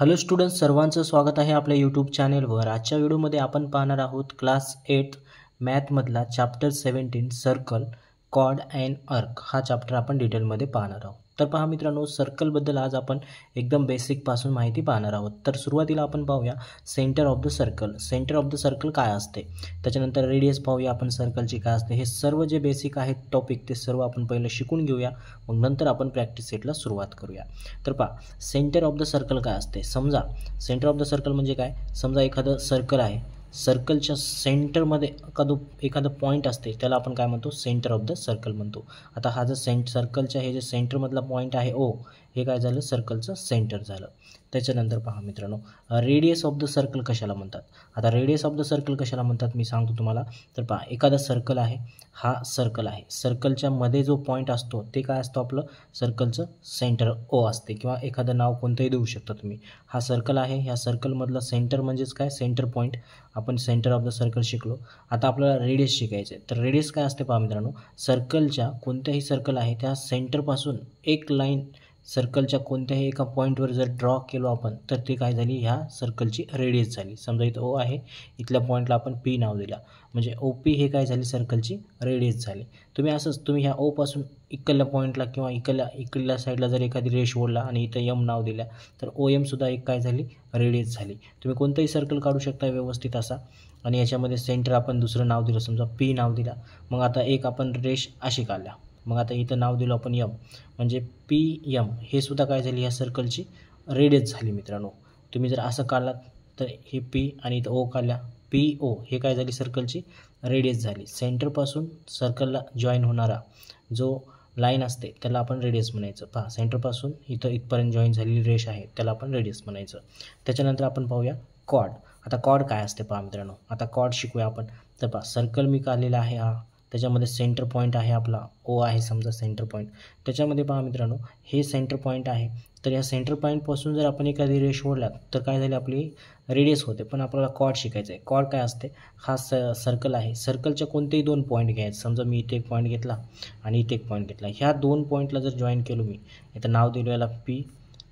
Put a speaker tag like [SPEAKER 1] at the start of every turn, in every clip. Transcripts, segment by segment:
[SPEAKER 1] Hello students, सर्वांचं स्वागत आहे आपल्या यूट्यूब चॅनेलवर. आजच्या व्हिडिओमध्ये आपण पाहणार आहोत क्लास 8 मॅथमधला chapter 17 circle, chord and arc हा चॅप्टर आपण डिटेलमध्ये पाहणार आहोत. तर पहा मित्रांनो, सर्कलबद्दल आज आपण एकदम बेसिकपासून माहिती पाहणार आहोत. तर सुरुवातीला आपण पाहूया centre of the circle. Centre of the circle काय असते, त्याच्यानंतर रेडियस पाहूया आपण सर्कलची काय असते. हे सर्व जे बेसिक आहेत टॉपिक ते सर्व आपण पहिलं शिकून घेऊया, मग नंतर आपण प्रॅक्टिस सेटला सुरुवात करूया. तर पहा, सेंटर ऑफ द सर्कल काय असते. समजा सेंटर ऑफ द सर्कल म्हणजे काय, समजा एखादं सर्कल आहे, सर्कलच्या सेंटरमध्ये एखादं पॉईंट असते, त्याला आपण काय म्हणतो, सेंटर ऑफ द सर्कल म्हणतो. आता हा जो सर्कलच्या हे जे सेंटरमधला पॉईंट आहे ओ, हे काय झालं, सर्कलचं सेंटर झालं. त्याच्यानंतर पहा मित्रांनो, रेडियस ऑफ द सर्कल कशाला म्हणतात. आता रेडियस ऑफ द सर्कल कशाला म्हणतात मी सांगतो तुम्हाला. तर पहा, एखादा सर्कल आहे, हा सर्कल आहे, सर्कलच्या मध्ये जो पॉईंट असतो ते काय असतो, आपलं सर्कलचं सेंटर ओ असते, किंवा एखादं नाव कोणतंही देऊ शकता तुम्ही. हा सर्कल आहे, ह्या सर्कलमधलं सेंटर म्हणजेच काय, सेंटर पॉईंट. आपण सेंटर ऑफ द सर्कल शिकलो. आता आपल्याला रेडियस शिकायचं आहे. तर रेडियस काय असते पहा मित्रांनो, सर्कलच्या कोणत्याही सर्कल आहे त्या सेंटरपासून एक लाईन सर्कलच्या कोणत्याही एका पॉईंटवर जर ड्रॉ केलो आपण, तर ती काय झाली, ह्या सर्कलची रेडियस झाली. समजा इथं ओ आहे, इथल्या पॉईंटला आपण पी नाव दिला, म्हणजे ओ पी हे काय झाली, सर्कलची रेडियस झाली. तुम्ही असंच तुम्ही ह्या ओपासून इकडल्या पॉईंटला किंवा इकडल्या साईडला जर एखादी रेष ओढला आणि इथं यम नाव दिल्या, तर ओ एम सुद्धा एक काय झाली, रेडियस झाली. तुम्ही कोणतंही सर्कल काढू शकता व्यवस्थित असा, आणि याच्यामध्ये सेंटर आपण दुसरं नाव दिलं, समजा पी नाव दिला. मग आता एक आपण रेष अशी काढल्या, मग आता इथं नाव दिलं आपण यम, म्हणजे पी यम हे सुद्धा काय झाली, ह्या सर्कलची रेडियस झाली. मित्रांनो, तुम्ही जर असं काढलात तर हे पी आणि इथं ओ काढल्या, पी ओ हे काय झाली, सर्कलची रेडियस झाली. सेंटरपासून सर्कलला जॉईन होणारा जो लाईन असते त्याला आपण रेडियस म्हणायचं. पहा, सेंटरपासून इथपर्यंत जॉईन झालेली रेष आहे त्याला आपण रेडियस म्हणायचं. त्याच्यानंतर आपण पाहूया कॉर्ड. आता कॉर्ड काय असते पहा मित्रांनो, आता कॉर्ड शिकूया आपण. तर पहा, सर्कल मी काढलेला आहे, हा त्याच्यामध्ये सेंटर पॉईंट आहे आपला ओ आहे, समजा सेंटर पॉईंट. त्याच्यामध्ये पहा मित्रांनो, हे सेंटर पॉईंट आहे. तर या सेंटर पॉईंटपासून जर आपण एखादी रेष ओढल्यात तर काय झाली, आपली रेडियस होते. पण आपल्याला कॉर्ड शिकायचं आहे. कॉर्ड काय असते, हा सर्कल आहे, सर्कलच्या कोणतेही दोन पॉईंट घ्यायचे. समजा मी इथे एक पॉईंट घेतला आणि इथे एक पॉईंट घेतला, ह्या दोन पॉईंटला जर जॉईन केलो मी, इथं नाव दिलं याला पी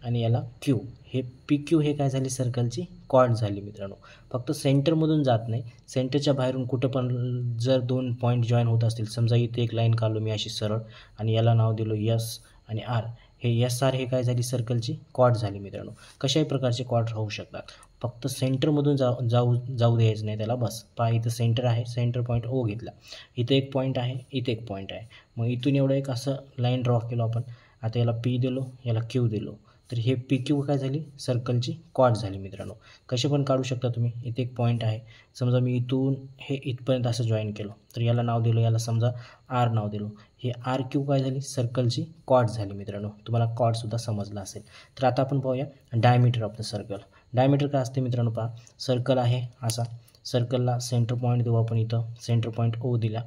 [SPEAKER 1] आणि याला क्यू, हे पी क्यू हे काय झाली, सर्कलची कॉर्ड झाली. मित्रांनो, फक्त सेंटरमधून जात नाही, सेंटरच्या बाहेरून कुठं पण जर दोन पॉईंट जॉईन होत असतील, समजा इथे एक लाईन काढलो मी अशी सरळ आणि याला नाव दिलो यस आणि आर, हे एस आर हे काय झाली, सर्कलची कॉर्ड झाली. मित्रांनो, कशाही प्रकारचे कॉर्ड राहू शकतात, फक्त सेंटरमधून जाऊ द्यायचं नाही त्याला, बस. पहा, इथं सेंटर आहे, सेंटर पॉईंट ओ घेतला, इथं एक पॉईंट आहे, इथे एक पॉईंट आहे, मग इथून एवढं एक असं लाईन ड्रॉ केलो आपण. आता याला पी दिलो, याला क्यू दिलो, तर हे पी क्यू काय झाली, सर्कलची कॉर्ड झाली. मित्रांनो, कसे पण काढू शकता तुम्ही. इथे एक पॉईंट आहे, समजा मी इथून हे इथपर्यंत असं जॉईन केलं, तर याला नाव दिलं, याला समजा आर नाव दिलं, हे आर क्यू काय झाली, सर्कलची कॉर्ड झाली. मित्रांनो, तुम्हाला कॉर्डसुद्धा समजला असेल. तर आता आपण पाहूया diameter of the circle. Diameter काय असते मित्रांनो, पहा, सर्कल आहे असा, सर्कलला सेंटर पॉईंट देऊ आपण, इथं सेंटर पॉईंट ओ दिला.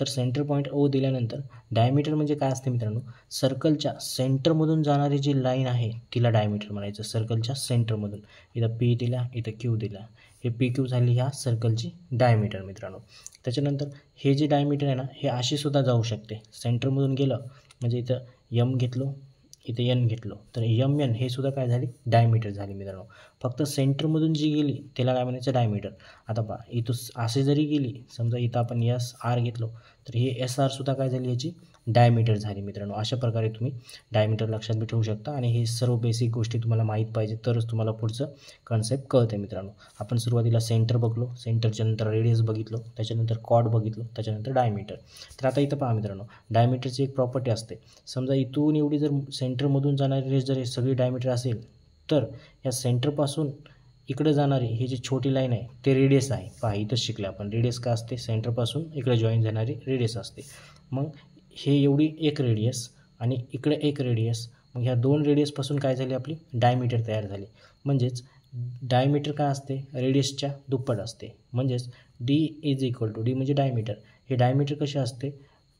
[SPEAKER 1] तर सेंटर पॉईंट ओ दिल्यानंतर डायमीटर म्हणजे काय असते मित्रांनो, सर्कलच्या सेंटरमधून जाणारी जी लाईन आहे तिला डायमीटर म्हणायचं. सर्कलच्या सेंटरमधून इथं पी दिला, इथं क्यू दिला, हे पी क्यू झाली ह्या सर्कलची डायमीटर. मित्रांनो, त्याच्यानंतर हे जे डायमीटर आहे ना, हे अशी सुद्धा जाऊ शकते. सेंटरमधून गेलं म्हणजे इथं यम घेतलो, इथं एन घेतलो, तर यम एन हे सुद्धा काय झाली, डायमीटर झाली. मित्रांनो, फक्त सेंटरमधून जी गेली त्याला काय म्हणायचं, डायमीटर. आता पहा, इथं असे जरी गेली, समजा इथं आपण एस आर घेतलो, तर हे एस आर सुद्धा काय झाली, याची डायमीटर झाली. मित्रांनो, अशा प्रकारे तुम्ही डायमीटर लक्षात बी ठेवू शकता. आणि हे सर्व बेसिक गोष्टी तुम्हाला माहीत पाहिजे, तरच तुम्हाला पुढचं कन्सेप्ट कळते. मित्रांनो, आपण सुरुवातीला सेंटर बघलो, सेंटरच्या नंतर रेडियस बघितलो, त्याच्यानंतर कॉर्ड बघितलो, त्याच्यानंतर डायमीटर. तर आता इथं पहा मित्रांनो, डायमीटरची एक प्रॉपर्टी असते. समजा इथून एवढी जर सेंटरमधून जाणारी रेष जर हे सगळी डायमीटर असेल, तर या सेंटरपासून इकडे जाणारी ही जी छोटी लाईन आहे ते रेडियस आहे. पहा, इथंच शिकले आपण, रेडियस काय असते, सेंटरपासून इकडे जॉईन जाणारी रेडियस असते. मग हे एवढी एक रेडियस आणि इकडे एक रेडियस, मग ह्या दोन रेडियसपासून काय झाली, आपली डायमीटर तयार झाली. म्हणजेच डायमीटर काय असते, रेडियसच्या दुप्पट असते. म्हणजेच D is equal to, D म्हणजे डायमीटर, हे डायमीटर कसे असते,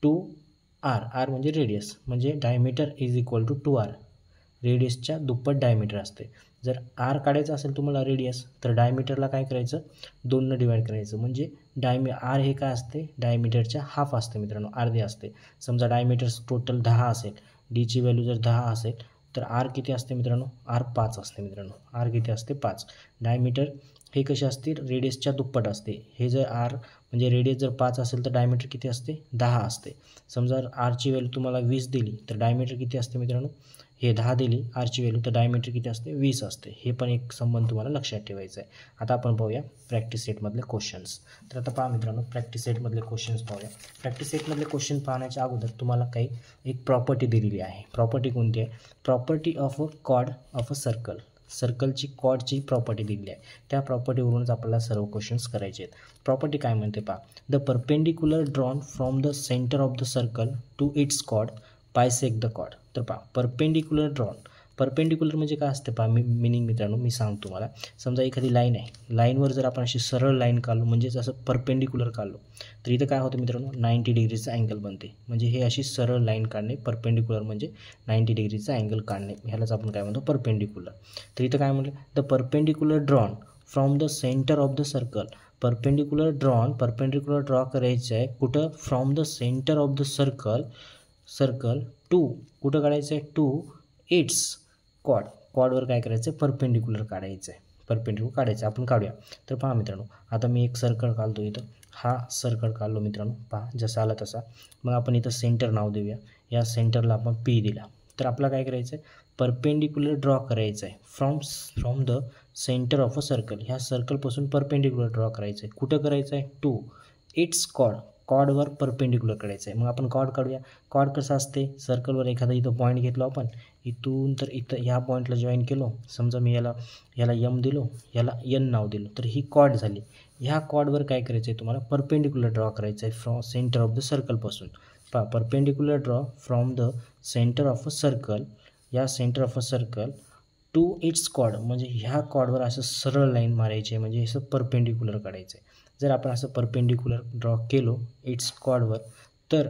[SPEAKER 1] 2r, आर म्हणजे रेडियस, म्हणजे diameter is equal to 2r, रेडियसच्या दुप्पट डायमीटर असते. जर आर काढायचं असेल तुम्हाला रेडियस, तर डायमीटरला काय करायचं, 2ने डिवाईड करायचं, म्हणजे आर हे काय असते, डायमीटरच्या हाफ असते. मित्रांनो, अर्धे असते. समजा डायमीटर टोटल 10 असेल, डीची व्हॅल्यू जर 10 असेल, तर आर किती असते मित्रांनो, आर 5 असते मित्रांनो, आर किती असते 5. डायमीटर हे कसे असते, रेडियसच्या दुप्पट असते. हे जर आर म्हणजे रेडियस जर 5 असेल तर डायमीटर किती असते, 10 असते. समजा आरची व्हॅल्यू तुम्हाला 20 दिली तर डायमीटर किती असते मित्रांनो, हे 10 दिली आरची व्हॅल्यू तर डायमीटर किती असते, 20 असते. हे पण एक संबंध तुम्हाला लक्षात ठेवायचा आहे. आता आपण पाहूया प्रॅक्टिस सेटमधले क्वेश्चन्स. तर आता पहा मित्रांनो, प्रॅक्टिस सेटमधले क्वेश्चन्स पाहूया. प्रॅक्टिस सेटमधले क्वेश्चन पाहण्याच्या अगोदर तुम्हाला काही एक प्रॉपर्टी दिलेली आहे. प्रॉपर्टी कोणती आहे, property of a chord of a circle. सर्कलची कॉर्डची प्रॉपर्टी दिलेली आहे. त्या प्रॉपर्टीवरूनच आपल्याला सर्व क्वेश्चन्स करायचे आहेत. प्रॉपर्टी काय म्हणते पहा, the perpendicular drawn from the centre of the circle to its chord bisect the chord. तर पहा परपेंडिक्युलर ड्रॉन, परपेंडिक्युलर म्हणजे काय असते पहा मिनिंग मित्रांनो मी सांगतो तुम्हाला. समजा एखादी लाईन आहे, लाईनवर जर आपण अशी सरळ लाईन काढलो म्हणजेच असं परपेंडिक्युलर काढलो तर इथं काय होतं मित्रांनो, 90 डिग्रीचा अँगल बनते. म्हणजे हे अशी सरळ लाईन काढणे, परपेंडिक्युलर म्हणजे 90 डिग्रीचा अँगल काढणे, ह्यालाच आपण काय म्हणतो परपेंडिक्युलर. तर इथं काय म्हटलं, the perpendicular drawn from the centre of the circle. Perpendicular draw करायचं आहे कुठं, from the centre of the circle to, कुठं काढायचं आहे, टू इट्स कॉर्ड. कॉर्डवर काय करायचं आहे, परपेंडिक्युलर काढायचं आहे, परपेंडिक्युलर काढायचं. आपण काढूया. तर पहा मित्रांनो, आता मी एक सर्कल काढतो इथं, हा सर्कल काढलो मित्रांनो, पहा जसा आला तसा. मग आपण इथं सेंटर नाव देऊया, या सेंटरला आपण पी दिला. तर आपल्याला काय करायचं आहे, परपेंडिक्युलर ड्रॉ करायचं आहे from the centre of a circle. ह्या सर्कलपासून परपेंडिक्युलर ड्रॉ करायचं आहे. कुठं करायचं आहे, टू इट्स कॉर्ड, कॉर्डवर परपेंडिक्युलर करायचं आहे. मग आपण कॉर्ड काढूया. कॉर्ड कसं असते, सर्कलवर एखादा इथं पॉईंट घेतलो आपण, इथून तर इथं ह्या पॉईंटला जॉईन केलो. समजा मी याला यम दिलो, याला एन नाव दिलं, तर ही कॉर्ड झाली. ह्या कॉर्डवर काय करायचं आहे तुम्हाला, परपेंडिक्युलर ड्रॉ करायचं आहे फ्रॉम सेंटर ऑफ द सर्कलपासून. पहा perpendicular draw from the centre of a circle, या center of a circle to its chord, म्हणजे ह्या कॉर्डवर असं सरळ लाईन मारायची आहे, म्हणजे असं परपेंडिक्युलर काढायचं आहे. जर आपण असं परपेंडिक्युलर ड्रॉ केलो इट्स कॉर्डवर, तर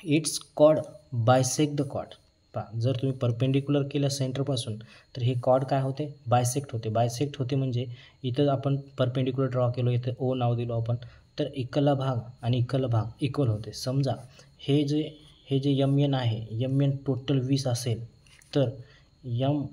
[SPEAKER 1] its chord bisect the chord. पहा जर तुम्ही परपेंडिक्युलर केलं सेंटरपासून तर हे कॉर्ड काय होते, बायसेक्ट होते. बायसेक्ट होते म्हणजे इथं आपण परपेंडिक्युलर ड्रॉ केलो, इथं ओ नाव दिलो आपण, तर इकडला भाग आणि इकडला भाग इक्वल होते. समजा हे जे यम एन आहे, यम एन टोटल 20 असेल तर यम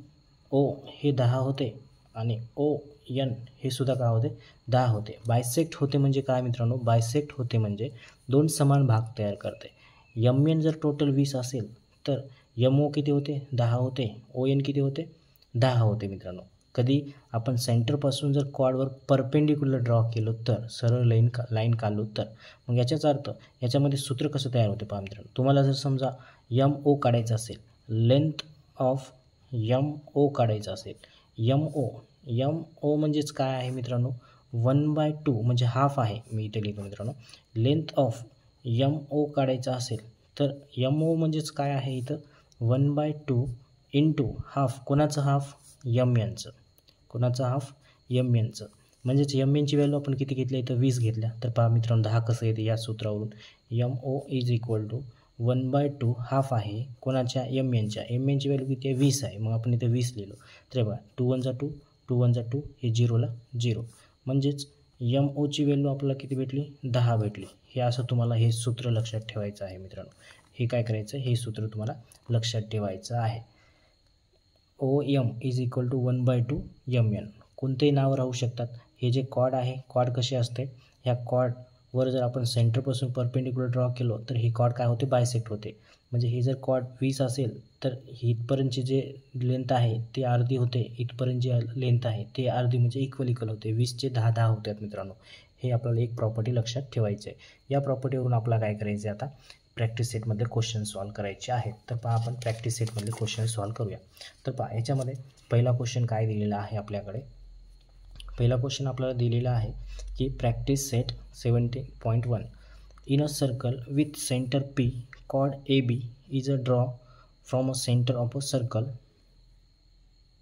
[SPEAKER 1] ओ हे 10 होते आणि ओ एन हे सुद्धा काय होते, 10 होते. बायसेक्ट होते म्हणजे काय मित्रांनो, बायसेक्ट होते म्हणजे दोन समान भाग तयार करते. यम एन जर टोटल 20 असेल तर यम ओ किती होते, 10 होते, ओ एन किती होते, 10 होते मित्रांनो. कधी आपण सेंटरपासून जर कॉर्डवर परपेंडिक्युलर ड्रॉ केलो तर, सरळ लाईन काढलो तर, मग याचाच अर्थ याच्यामध्ये सूत्र कसं तयार होते पहा मित्रांनो. तुम्हाला जर समजा यम ओ काढायचं असेल, लेंथ ऑफ यम ओ काढायचं असेल, यम ओ म्हणजेच काय आहे मित्रांनो, 1/2 म्हणजे हाफ आहे. मी इथे लिहितो मित्रांनो, लेंथ ऑफ यम ओ काढायचं असेल तर यम ओ म्हणजेच काय आहे इथं, 1/2 इंटू हाफ. कोणाचं हाफ, यम एनचं. कोणाचं हाफ, यम एनचं. म्हणजेच यम एनची व्हॅल्यू आपण किती घेतल्या इथं, 20 घेतल्या. तर पहा मित्रांनो 10 कसं येते या सूत्रावरून, M O is equal to 1/2 half आहे कोणाच्या, यम एनच्या. यम एनची व्हॅल्यू किती आहे, 20 आहे. मग आपण इथे 20 लिहिलो. तर बघा 2 1 2, 2 1 2, हे 0ला 0. म्हणजेच यम ओची व्हॅल्यू आपल्याला किती भेटली, 10 भेटली. हे असं तुम्हाला हे सूत्र लक्षात ठेवायचं आहे मित्रांनो. हे काय करायचं, हे सूत्र तुम्हाला लक्षात ठेवायचं आहे. O M is equal to 1/2 M N. कोणतेही नाव राहू शकतात. हे जे कॉर्ड आहे, कॉर्ड कसे असते, ह्या कॉर्डवर जर आपण सेंटरपासून परपेंडिक्युलर ड्रॉ केलो तर ही कॉर्ड काय होते, बायसेक्ट होते. म्हणजे हे जर कॉर्ड 20 असेल तर इथपर्यंतची जे लेंथ आहे ते अर्धी होते, इथपर्यंत जे लेंथ आहे ते अर्धी, म्हणजे इक्वल होते. 20चे 10 10 होतात मित्रांनो. हे आपल्याला एक प्रॉपर्टी लक्षात ठेवायची आहे. या प्रॉपर्टीवरून आपल्याला काय करायचं आहे, आता प्रॅक्टिस सेटमधले क्वेश्चन सॉल्व करायचे आहेत. तर पहा आपण प्रॅक्टिस सेटमधले क्वेश्चन सॉल्व करूया. तर पहा याच्यामध्ये पहिला क्वेश्चन काय दिलेला आहे आपल्याकडे, पहिला क्वेश्चन आपल्याला दिलेला आहे की practice set 17.1 in a circle with centre P, chord A B is a draw from a centre of a circle